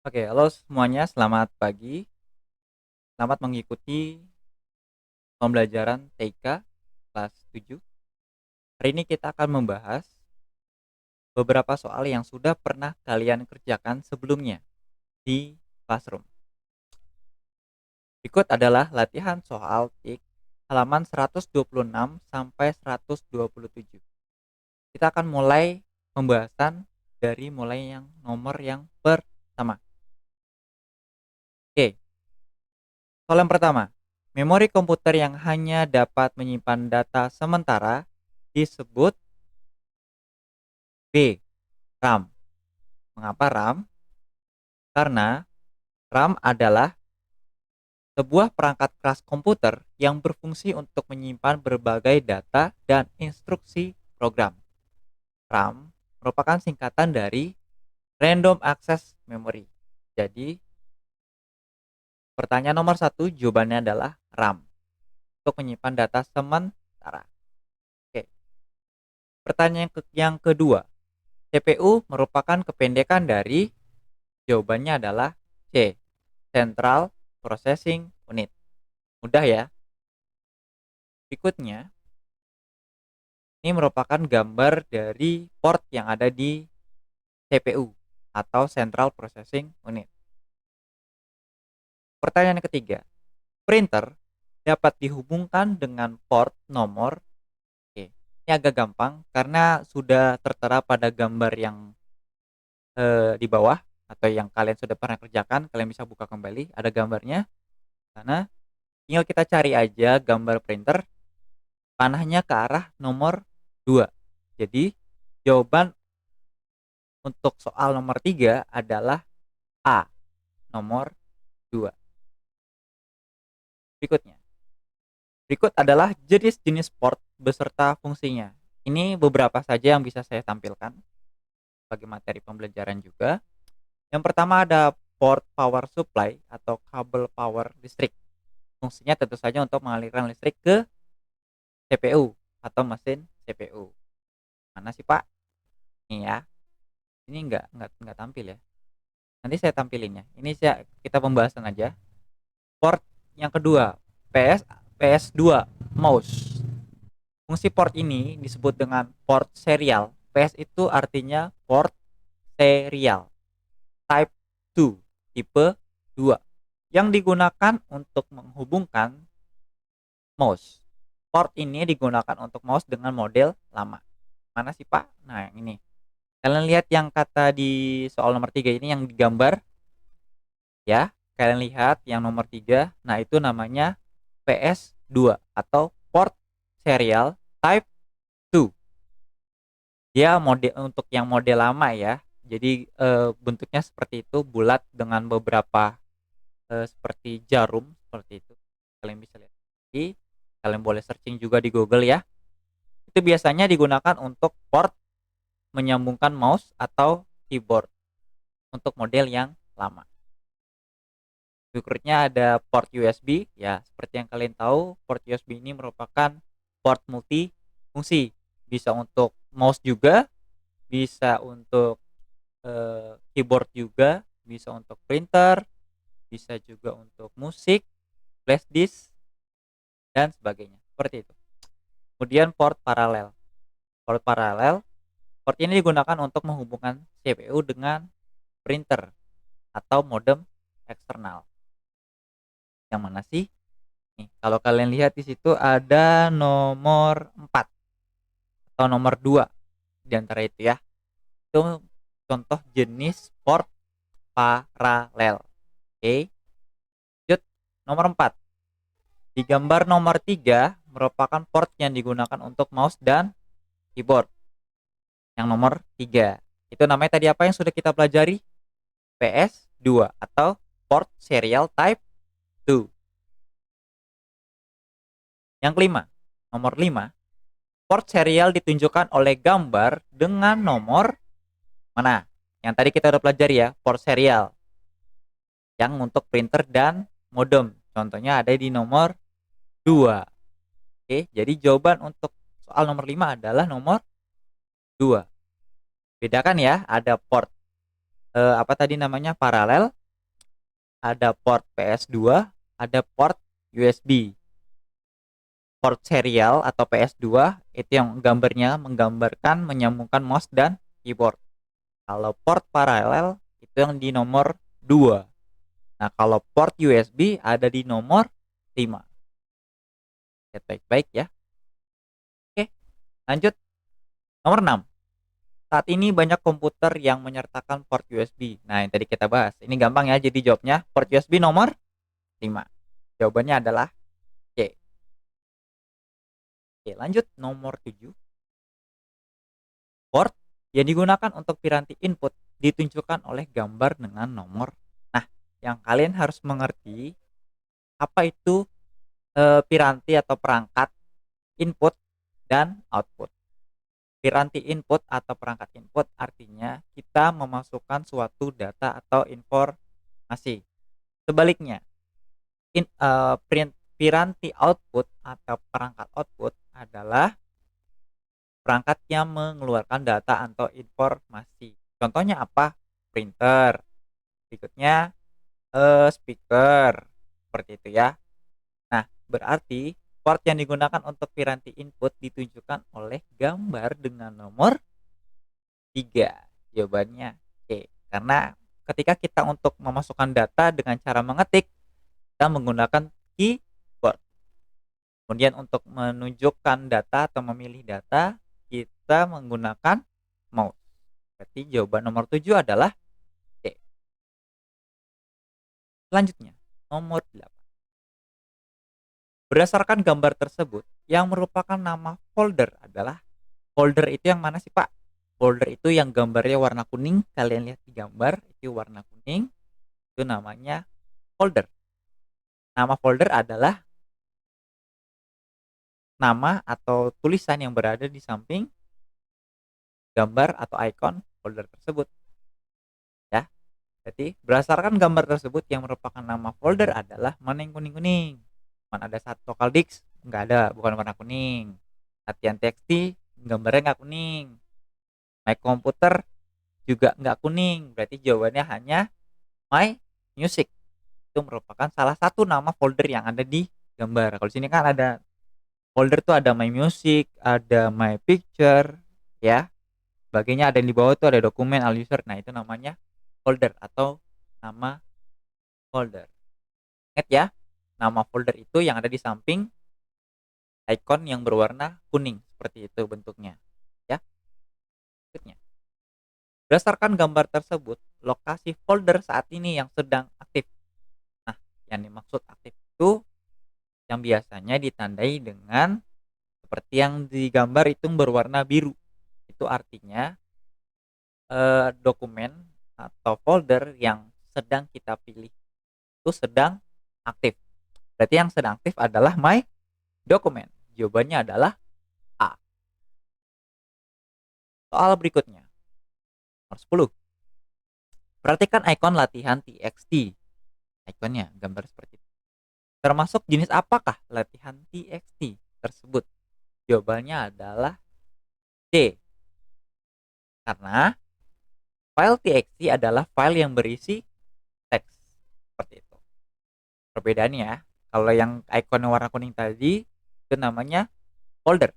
Oke, halo semuanya, selamat pagi. Selamat mengikuti pembelajaran TK kelas 7. Hari ini kita akan membahas beberapa soal yang sudah pernah kalian kerjakan sebelumnya di classroom. Berikut adalah latihan soal TIK halaman 126 sampai 127. Kita akan mulai pembahasan dari mulai yang nomor yang pertama. Oke, soal yang pertama. Memori komputer yang hanya dapat menyimpan data sementara disebut B. RAM. Mengapa RAM? Karena RAM adalah sebuah perangkat keras komputer yang berfungsi untuk menyimpan berbagai data dan instruksi program. RAM merupakan singkatan dari Random Access Memory. Jadi, pertanyaan nomor satu jawabannya adalah RAM untuk menyimpan data sementara. Oke, pertanyaan yang kedua. CPU merupakan kependekan dari, jawabannya adalah C. Central Processing Unit. Mudah ya. Berikutnya, ini merupakan gambar dari port yang ada di CPU atau Central Processing Unit. Pertanyaan ketiga, printer dapat dihubungkan dengan port nomor. Oke, ini agak gampang karena sudah tertera pada gambar yang di bawah atau yang kalian sudah pernah kerjakan. Kalian bisa buka kembali, ada gambarnya sana. Tinggal kita cari aja gambar printer, panahnya ke arah nomor 2. Jadi jawaban untuk soal nomor 3 adalah A, nomor 2. Berikutnya. Berikut adalah jenis-jenis port beserta fungsinya. Ini beberapa saja yang bisa saya tampilkan sebagai materi pembelajaran juga. Yang pertama ada port power supply atau kabel power listrik. Fungsinya tentu saja untuk mengalirkan listrik ke CPU atau mesin CPU. Mana sih Pak? Nih ya. Ini enggak tampil ya. Nanti saya tampilinnya. Ini kita pembahasan aja. Port yang kedua, PS2 mouse. Fungsi port ini disebut dengan port serial. PS itu artinya port serial. Type 2, tipe 2. Yang digunakan untuk menghubungkan mouse. Port ini digunakan untuk mouse dengan model lama. Mana sih Pak? Nah, yang ini. Kalian lihat yang kata di soal nomor 3 ini yang digambar ya. Kalian lihat yang nomor 3. Nah, itu namanya PS2 atau port serial type 2. Dia model untuk yang model lama ya. Jadi bentuknya seperti itu, bulat dengan beberapa seperti jarum seperti itu. Kalian bisa lihat. Jadi, kalian boleh searching juga di Google ya. Itu biasanya digunakan untuk port menyambungkan mouse atau keyboard untuk model yang lama. Berikutnya ada port USB ya, seperti yang kalian tahu, port USB ini merupakan port multi fungsi. Bisa untuk mouse juga, bisa untuk keyboard juga, bisa untuk printer, bisa juga untuk musik, flash disk dan sebagainya. Seperti itu. Kemudian port paralel. Port paralel, port ini digunakan untuk menghubungkan CPU dengan printer atau modem eksternal. Yang mana sih? Nih, kalau kalian lihat di situ ada nomor 4 atau nomor 2 di antara itu ya. Itu contoh jenis port paralel. Oke. Lanjut, nomor 4. Di gambar nomor 3 merupakan port yang digunakan untuk mouse dan keyboard. Yang nomor 3. Itu namanya tadi apa yang sudah kita pelajari? PS2 atau port serial type 2. Yang kelima, nomor 5. Port serial ditunjukkan oleh gambar dengan nomor mana? Yang tadi kita udah pelajari ya, port serial. Yang untuk printer dan modem. Contohnya ada di nomor 2. Oke, jadi jawaban untuk soal nomor 5 adalah nomor 2. Bedakan ya, ada port apa tadi namanya, paralel, ada port PS2, ada port USB. Port serial atau PS2 itu yang gambarnya menggambarkan menyambungkan mouse dan keyboard. Kalau port paralel itu yang di nomor 2. Nah, kalau port USB ada di nomor 5. Lihat baik-baik ya. Oke, lanjut. Nomor 6. Saat ini banyak komputer yang menyertakan port USB. Nah, yang tadi kita bahas. Ini gampang ya, jadi jawabnya port USB nomor 5. Jawabannya adalah C. Oke, lanjut nomor 7. Port yang digunakan untuk piranti input ditunjukkan oleh gambar dengan nomor. Nah, yang kalian harus mengerti apa itu piranti atau perangkat input dan output. Piranti input atau perangkat input artinya kita memasukkan suatu data atau informasi. Sebaliknya, piranti output atau perangkat output adalah perangkat yang mengeluarkan data atau informasi. Contohnya apa? Printer. Berikutnya speaker. Seperti itu ya. Nah, berarti port yang digunakan untuk piranti input ditunjukkan oleh gambar dengan nomor 3. Jawabannya C. Karena ketika kita untuk memasukkan data dengan cara mengetik, kita menggunakan keyboard. Kemudian untuk menunjukkan data atau memilih data, kita menggunakan mouse. Berarti jawaban nomor 7 adalah C. Selanjutnya, nomor 8. Berdasarkan gambar tersebut, yang merupakan nama folder adalah folder itu yang mana sih, Pak? Folder itu yang gambarnya warna kuning. Kalian lihat di gambar, itu warna kuning. Itu namanya folder. Nama folder adalah nama atau tulisan yang berada di samping gambar atau icon folder tersebut. Ya, jadi berdasarkan gambar tersebut yang merupakan nama folder adalah mana yang kuning-kuning. Mana ada satu local disk? Nggak ada, bukan warna kuning. Latihan TXT, gambarnya nggak kuning. My komputer juga nggak kuning. Berarti jawabannya hanya My Music. Itu merupakan salah satu nama folder yang ada di gambar. Kalau di sini kan ada folder tuh ada My Music, ada My Picture, ya. Sebagainya ada yang di bawah itu ada dokumen, all user. Nah, itu namanya folder atau nama folder. Ingat ya, nama folder itu yang ada di samping icon yang berwarna kuning seperti itu bentuknya. Ya, berikutnya. Berdasarkan gambar tersebut, lokasi folder saat ini yang sedang aktif. Nah, yang dimaksud aktif itu yang biasanya ditandai dengan seperti yang digambar itu berwarna biru. Itu artinya dokumen atau folder yang sedang kita pilih itu sedang aktif. Berarti yang sedang aktif adalah my document. Jawabannya adalah A. Soal berikutnya, nomor 10. Perhatikan ikon latihan TXT. Ikonnya gambar seperti itu. Termasuk jenis apakah latihan TXT tersebut? Jawabannya adalah C. Karena file TXT adalah file yang berisi teks. Seperti itu. Perbedaannya ya. Kalau yang icon warna kuning tadi itu namanya folder.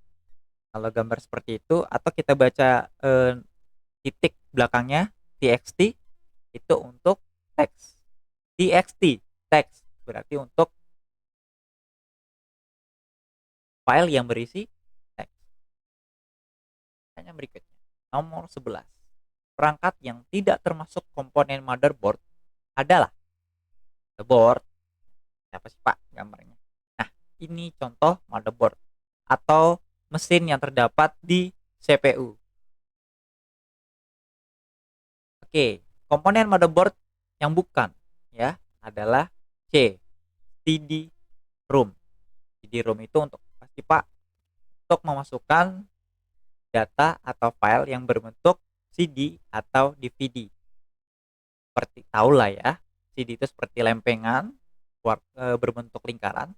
Kalau gambar seperti itu atau kita baca titik belakangnya txt itu untuk teks. Txt teks berarti untuk file yang berisi teks. Yang berikutnya, nomor 11. Perangkat yang tidak termasuk komponen motherboard adalah motherboard. Siapa sih Pak gambarnya? Nah, ini contoh motherboard atau mesin yang terdapat di CPU. Oke, komponen motherboard yang bukan ya adalah C, CD-ROM. CD-ROM itu untuk pasti Pak untuk memasukkan data atau file yang berbentuk CD atau DVD. Seperti tahu lah ya, CD itu seperti lempengan berbentuk lingkaran,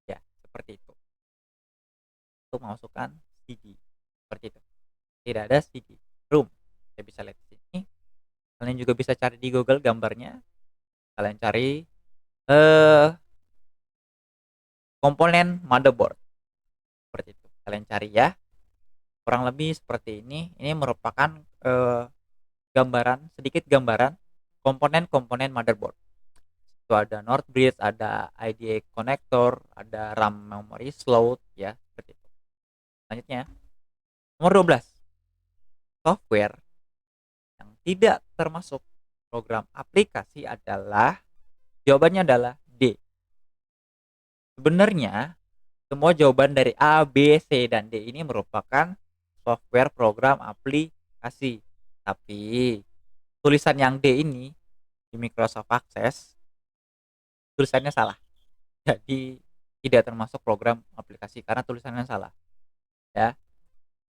ya seperti itu. Untuk memasukkan CD seperti itu. Tidak ada CD-ROM. Saya bisa lihat di sini. Kalian juga bisa cari di Google gambarnya, kalian cari, eee, komponen motherboard, seperti itu. Kalian cari ya, kurang lebih seperti ini. Ini merupakan, sedikit gambaran komponen-komponen motherboard. Itu ada North Bridge, ada IDE connector, ada RAM memory slot ya, seperti itu. Selanjutnya, nomor 12, software yang tidak termasuk program aplikasi adalah, jawabannya adalah D. Sebenarnya semua jawaban dari A, B, C, dan D ini merupakan software program aplikasi. Tapi tulisan yang D ini di Microsoft Access tulisannya salah. Jadi tidak termasuk program aplikasi karena tulisannya salah ya.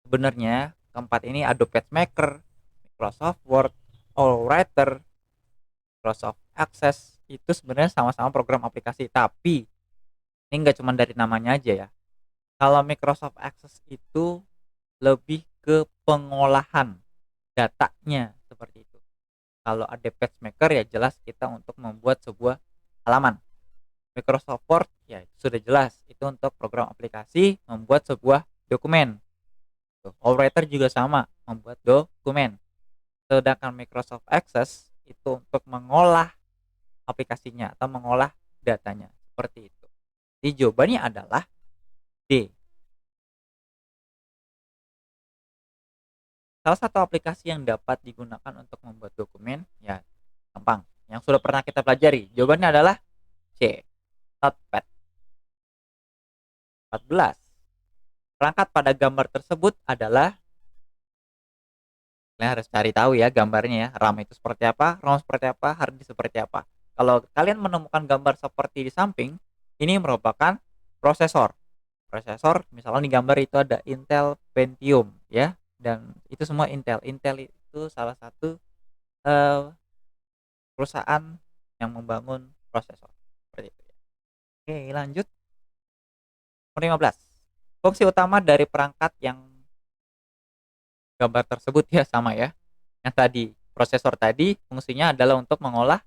Sebenarnya keempat ini Adobe PageMaker, Microsoft Word, AllWriter, Microsoft Access itu sebenarnya sama-sama program aplikasi, tapi ini nggak cuma dari namanya aja ya. Kalau Microsoft Access itu lebih ke pengolahan datanya seperti itu. Kalau ada PageMaker ya jelas kita untuk membuat sebuah halaman. Microsoft Word ya itu sudah jelas itu untuk program aplikasi membuat sebuah dokumen. AllWriter juga sama membuat dokumen. Sedangkan Microsoft Access itu untuk mengolah aplikasinya atau mengolah datanya seperti itu. Jadi jawabannya adalah D. Salah satu aplikasi yang dapat digunakan untuk membuat dokumen ya gampang. Yang sudah pernah kita pelajari. Jawabannya adalah C. Notepad. 14. Perangkat pada gambar tersebut adalah, kalian harus cari tahu ya gambarnya ya. RAM itu seperti apa, ROM seperti apa, hard disk seperti apa. Kalau kalian menemukan gambar seperti di samping, ini merupakan prosesor. Prosesor, misalnya di gambar itu ada Intel Pentium ya, dan itu semua Intel. Intel itu salah satu perusahaan yang membangun prosesor. Seperti itu ya. Oke, lanjut. Nomor 15. Fungsi utama dari perangkat yang gambar tersebut ya sama ya. Yang tadi, prosesor tadi fungsinya adalah untuk mengolah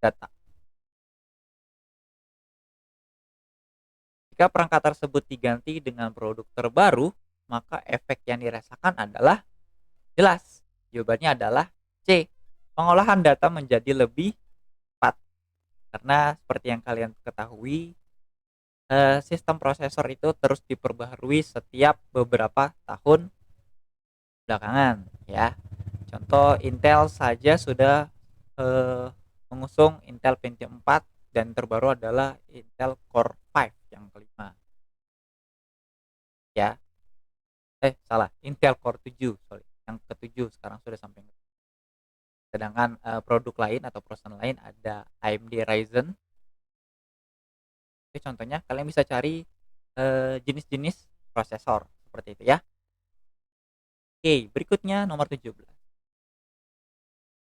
data. Jika perangkat tersebut diganti dengan produk terbaru, maka efek yang dirasakan adalah jelas. Jawabannya adalah C. Pengolahan data menjadi lebih cepat. Karena seperti yang kalian ketahui, sistem prosesor itu terus diperbaharui setiap beberapa tahun belakangan ya. Contoh Intel saja sudah mengusung Intel Pentium 4 dan terbaru adalah Intel Core 5 yang kelima ya. Salah, Intel Core 7, sorry. Yang ketujuh sekarang sudah sampai. Sedangkan produk lain atau perusahaan lain ada AMD Ryzen. Itu contohnya kalian bisa cari jenis-jenis prosesor seperti itu ya. Oke, berikutnya nomor 17.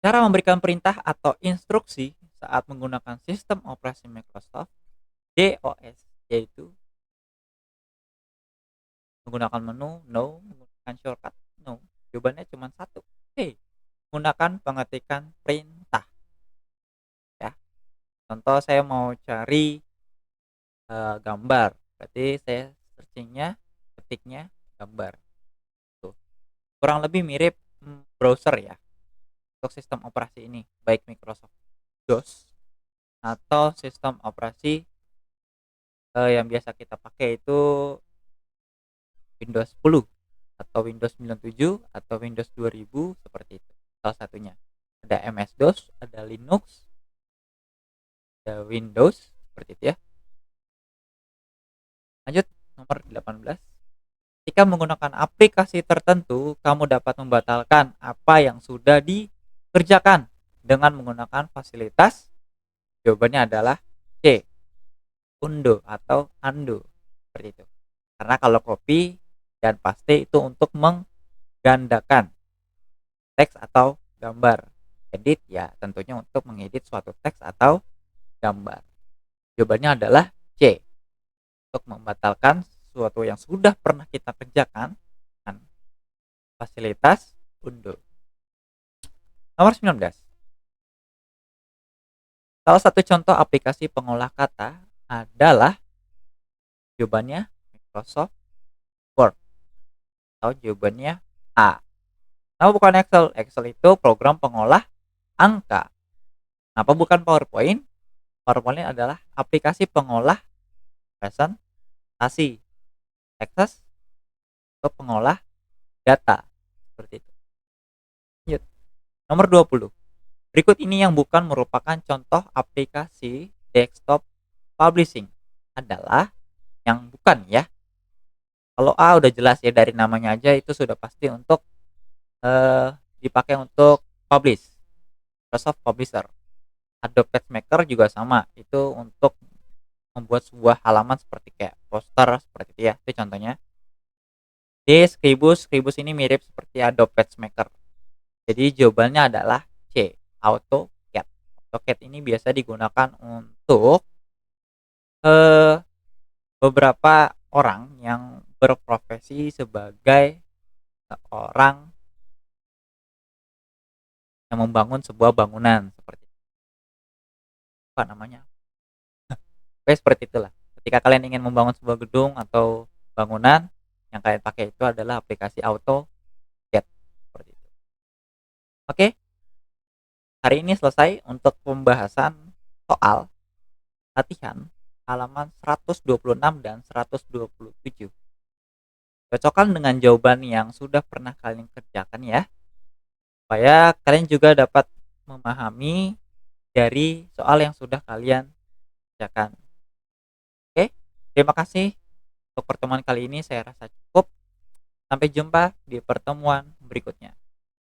Cara memberikan perintah atau instruksi saat menggunakan sistem operasi Microsoft DOS, yaitu menggunakan menu, no, menggunakan shortcut, no. Jawabannya cuma satu. Oke, menggunakan pengetikan perintah ya. Contoh saya mau cari gambar, berarti saya searchingnya, ketiknya gambar. Tuh. Kurang lebih mirip browser ya untuk sistem operasi ini, baik Microsoft DOS atau sistem operasi yang biasa kita pakai itu Windows 10 atau Windows 97 atau Windows 2000 seperti itu. Salah satunya. Ada MS-DOS, ada Linux, ada Windows seperti itu ya. Lanjut nomor 18. Jika menggunakan aplikasi tertentu, kamu dapat membatalkan apa yang sudah dikerjakan dengan menggunakan fasilitas. Jawabannya adalah C. Undo atau undo. Seperti itu. Karena kalau copy dan paste itu untuk menggandakan teks atau gambar. Edit ya tentunya untuk mengedit suatu teks atau gambar. Jawabannya adalah C. Untuk membatalkan sesuatu yang sudah pernah kita kerjakan dengan fasilitas undo. Nomor 19. Salah satu contoh aplikasi pengolah kata adalah jawabannya Microsoft Word atau jawabannya A. Kenapa bukan Excel? Excel itu program pengolah angka. Kenapa bukan PowerPoint? PowerPoint adalah aplikasi pengolah presentasi. Access atau pengolah data. Seperti itu. Lanjut. Nomor 20. Berikut ini yang bukan merupakan contoh aplikasi desktop publishing adalah yang bukan ya. Kalau A udah jelas ya dari namanya aja itu sudah pasti untuk dipakai untuk publish. Microsoft Publisher. Adobe PageMaker juga sama, itu untuk membuat sebuah halaman seperti kayak poster seperti itu ya. Itu contohnya. Di Scribus ini mirip seperti Adobe PageMaker. Jadi jawabannya adalah C, AutoCAD. AutoCAD ini biasa digunakan untuk beberapa orang yang berprofesi sebagai orang yang membangun sebuah bangunan seperti apa namanya? Oke, seperti itulah. Ketika kalian ingin membangun sebuah gedung atau bangunan, yang kalian pakai itu adalah aplikasi AutoCAD seperti itu. Oke, hari ini selesai untuk pembahasan soal latihan halaman 126 dan 127. Cocokkan dengan jawaban yang sudah pernah kalian kerjakan ya, supaya kalian juga dapat memahami dari soal yang sudah kalian kerjakan. Oke, terima kasih untuk pertemuan kali ini, saya rasa cukup. Sampai jumpa di pertemuan berikutnya.